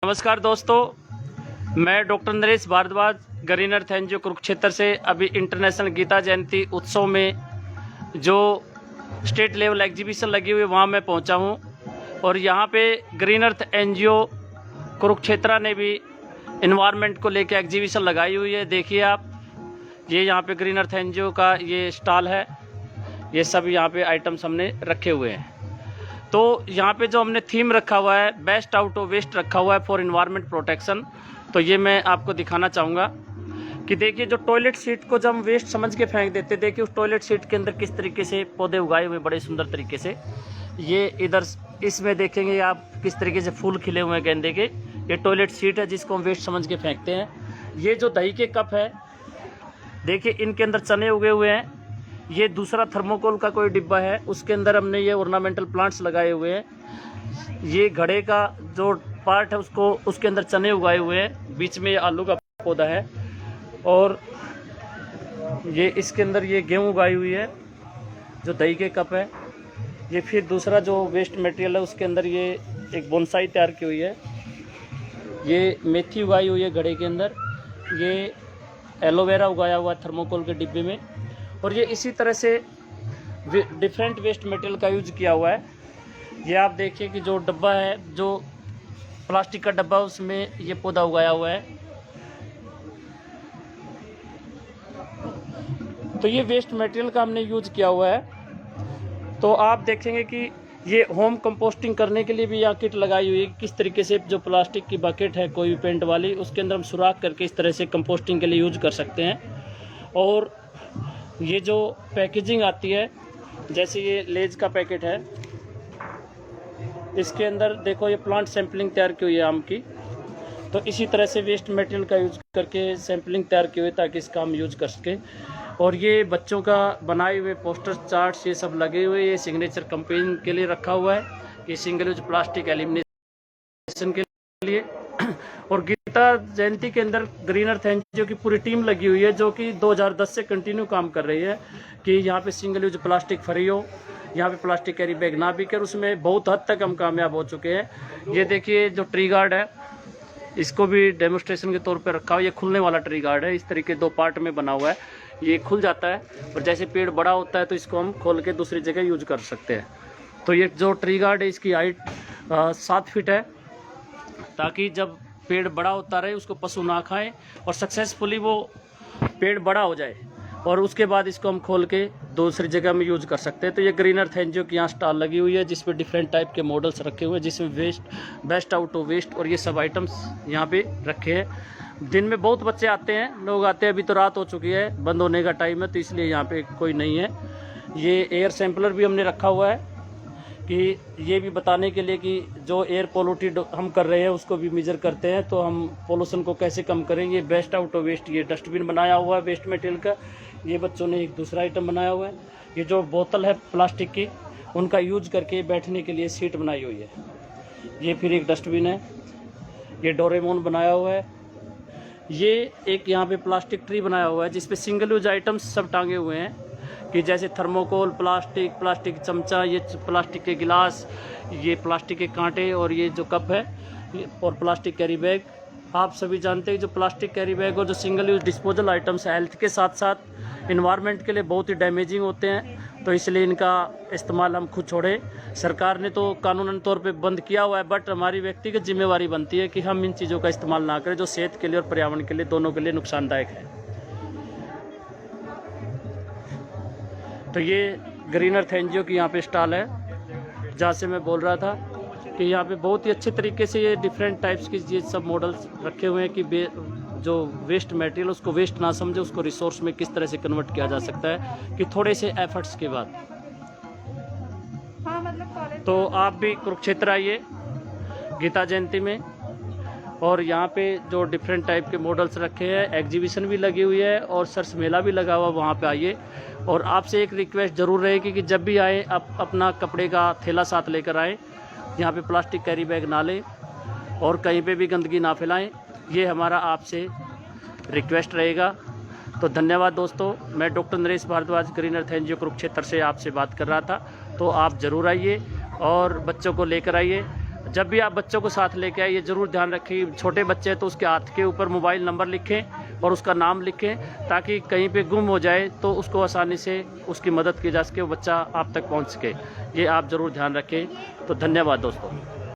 नमस्कार दोस्तों, मैं doctor Naresh Bhardwaj green earth NGO Kurukshetra से अभी इंटरनेशनल गीता जयंती उत्सव में जो स्टेट लेवल एग्जीबिशन लगी हुई है वहाँ मैं पहुँचा हूँ। और यहाँ पे ग्रीन अर्थ एनजीओ कुरुक्षेत्र ने भी इन्वायरमेंट को लेकर एग्जीबिशन लगाई हुई है। देखिए आप, ये यहाँ पे ग्रीन अर्थ एनजीओ का ये स्टॉल है। ये सब यहाँ पे आइटम्स हमने रखे हुए हैं। तो यहाँ पे जो हमने थीम रखा हुआ है, बेस्ट आउट ऑफ वेस्ट रखा हुआ है फॉर इन्वायरमेंट प्रोटेक्शन। तो ये मैं आपको दिखाना चाहूँगा कि देखिए, जो टॉयलेट सीट को जब हम वेस्ट समझ के फेंक देते, देखिए उस टॉयलेट सीट के अंदर किस तरीके से पौधे उगाए हुए बड़े सुंदर तरीके से। ये इधर इसमें देखेंगे आप किस तरीके से फूल खिले हुए हैं गेंदे के। ये टॉयलेट सीट है जिसको हम वेस्ट समझ के फेंकते हैं। ये जो दही के कप है, देखिए इनके अंदर चने उगे हुए हैं। ये दूसरा थर्मोकोल का कोई डिब्बा है, उसके अंदर हमने ये ऑर्नामेंटल प्लांट्स लगाए हुए हैं। ये घड़े का जो पार्ट है उसके अंदर चने उगाए हुए हैं। बीच में आलू का पौधा है और ये इसके अंदर ये गेहूँ उगाई हुई है जो दही के कप है। ये फिर दूसरा जो वेस्ट मटेरियल है उसके अंदर ये एक बोनसाई तैयार की हुई है। ये मेथी उगाई हुई है घड़े के अंदर। ये एलोवेरा उगाया हुआ है थर्मोकोल के डिब्बे में। और ये इसी तरह से डिफरेंट वेस्ट मटेरियल का यूज किया हुआ है। ये आप देखिए कि जो डब्बा है, जो प्लास्टिक का डब्बा, उसमें ये पौधा उगाया हुआ है। तो ये वेस्ट मटेरियल का हमने यूज किया हुआ है। तो आप देखेंगे कि ये होम कंपोस्टिंग करने के लिए भी यहाँ किट लगाई हुई है। किस तरीके से जो प्लास्टिक की बकेट है कोई भी पेंट वाली, उसके अंदर हम सुराख करके इस तरह से कंपोस्टिंग के लिए यूज कर सकते हैं। और ये जो पैकेजिंग आती है, जैसे ये लेज का पैकेट है, इसके अंदर देखो ये प्लांट सैंपलिंग तैयार की हुई है आम की। तो इसी तरह से वेस्ट मटेरियल का यूज करके सैंपलिंग तैयार की हुई है ताकि इसका हम यूज कर सकें। और ये बच्चों का बनाए हुए पोस्टर चार्ट्स ये सब लगे हुए। ये सिग्नेचर कैंपेन के लिए रखा हुआ है कि सिंगल यूज प्लास्टिक एलिमिनेशन के लिए। और गीता जयंती के अंदर ग्रीन अर्थ एनजीओ की पूरी टीम लगी हुई है जो कि 2010 से कंटिन्यू काम कर रही है कि यहाँ पे सिंगल यूज प्लास्टिक फ्री हो, यहाँ पे प्लास्टिक कैरी बैग ना बिके। उसमें बहुत हद तक हम कामयाब हो चुके हैं। ये देखिए जो ट्री गार्ड है, इसको भी डेमोस्ट्रेशन के तौर पे रखा हुआ। ये खुलने वाला ट्री गार्ड है, इस तरीके 2 पार्ट में बना हुआ है। ये खुल जाता है और जैसे पेड़ बड़ा होता है तो इसको हम खोल के दूसरी जगह यूज कर सकते हैं। तो ये जो ट्री गार्ड है, इसकी हाइट 7 फीट है ताकि जब पेड़ बड़ा होता रहे उसको पशु ना खाएं और सक्सेसफुली वो पेड़ बड़ा हो जाए और उसके बाद इसको हम खोल के दूसरी जगह में यूज कर सकते हैं। तो ये ग्रीन अर्थ एनजीओ की यहाँ स्टॉल लगी हुई है जिसमें डिफरेंट टाइप के मॉडल्स रखे हुए हैं, जिसमें बेस्ट आउट ऑफ वेस्ट और ये सब आइटम्स यहाँ पे रखे हैं। दिन में बहुत बच्चे आते हैं, लोग आते हैं। अभी तो रात हो चुकी है, बंद होने का टाइम है, तो इसलिए यहाँ पे कोई नहीं है। ये एयर सैम्पलर भी हमने रखा हुआ है कि ये भी बताने के लिए कि जो एयर पोल्यूटेड हम कर रहे हैं उसको भी मेजर करते हैं, तो हम पोल्यूशन को कैसे कम करें। ये बेस्ट आउट ऑफ वेस्ट, ये डस्टबिन बनाया हुआ है वेस्ट मटेरियल का। ये बच्चों ने एक दूसरा आइटम बनाया हुआ है। ये जो बोतल है प्लास्टिक की, उनका यूज करके बैठने के लिए सीट बनाई हुई है। ये फिर एक डस्टबिन है। ये डोरेमोन बनाया हुआ है। ये एक यहाँ पे प्लास्टिक ट्री बनाया हुआ है जिसपे सिंगल यूज आइटम्स सब टांगे हुए हैं कि जैसे थर्मोकोल, प्लास्टिक चमचा, ये प्लास्टिक के गिलास, ये प्लास्टिक के कांटे और ये जो कप है और प्लास्टिक कैरी बैग। आप सभी जानते हैं जो प्लास्टिक कैरी बैग और जो single use disposal items health के साथ साथ इन्वायरमेंट के लिए बहुत ही डैमेजिंग होते हैं, तो इसलिए इनका इस्तेमाल हम खुद छोड़ें। सरकार ने तो कानूनन तौर पे बंद किया हुआ है, बट हमारी व्यक्तिगत जिम्मेवारी बनती है कि हम इन चीज़ों का इस्तेमाल ना करें जो सेहत के लिए और पर्यावरण के लिए दोनों के लिए नुकसानदायक है। तो ये ग्रीन अर्थ एनजीओ की यहाँ पे स्टॉल है जहाँ से मैं बोल रहा था कि यहाँ पे बहुत ही अच्छे तरीके से ये डिफरेंट टाइप्स की ये सब मॉडल्स रखे हुए हैं कि जो वेस्ट मटेरियल उसको वेस्ट ना समझे, उसको रिसोर्स में किस तरह से कन्वर्ट किया जा सकता है कि थोड़े से एफर्ट्स के बाद। तो आप भी कुरुक्षेत्र आइए गीता जयंती में, और यहाँ पे जो डिफरेंट टाइप के मॉडल्स रखे हैं, एग्जीबिशन भी लगी हुई है और सरस मेला भी लगा हुआ, वहाँ पे आइए। और आपसे एक रिक्वेस्ट ज़रूर रहेगी कि जब भी आए आप अपना कपड़े का थैला साथ लेकर आएँ। यहाँ पे प्लास्टिक कैरी बैग ना लें और कहीं पे भी गंदगी ना फैलाएं। ये हमारा आपसे रिक्वेस्ट रहेगा। तो धन्यवाद दोस्तों। मैं doctor Naresh Bhardwaj green earth NGO Kurukshetra से आपसे बात कर रहा था। तो आप ज़रूर आइए और बच्चों को लेकर आइए। जब भी आप बच्चों को साथ लेके आए, ये ज़रूर ध्यान रखें, छोटे बच्चे हैं तो उसके हाथ के ऊपर मोबाइल नंबर लिखें और उसका नाम लिखें, ताकि कहीं पे गुम हो जाए तो उसको आसानी से उसकी मदद की जा सके, वो बच्चा आप तक पहुंच सके। ये आप ज़रूर ध्यान रखें। तो धन्यवाद दोस्तों।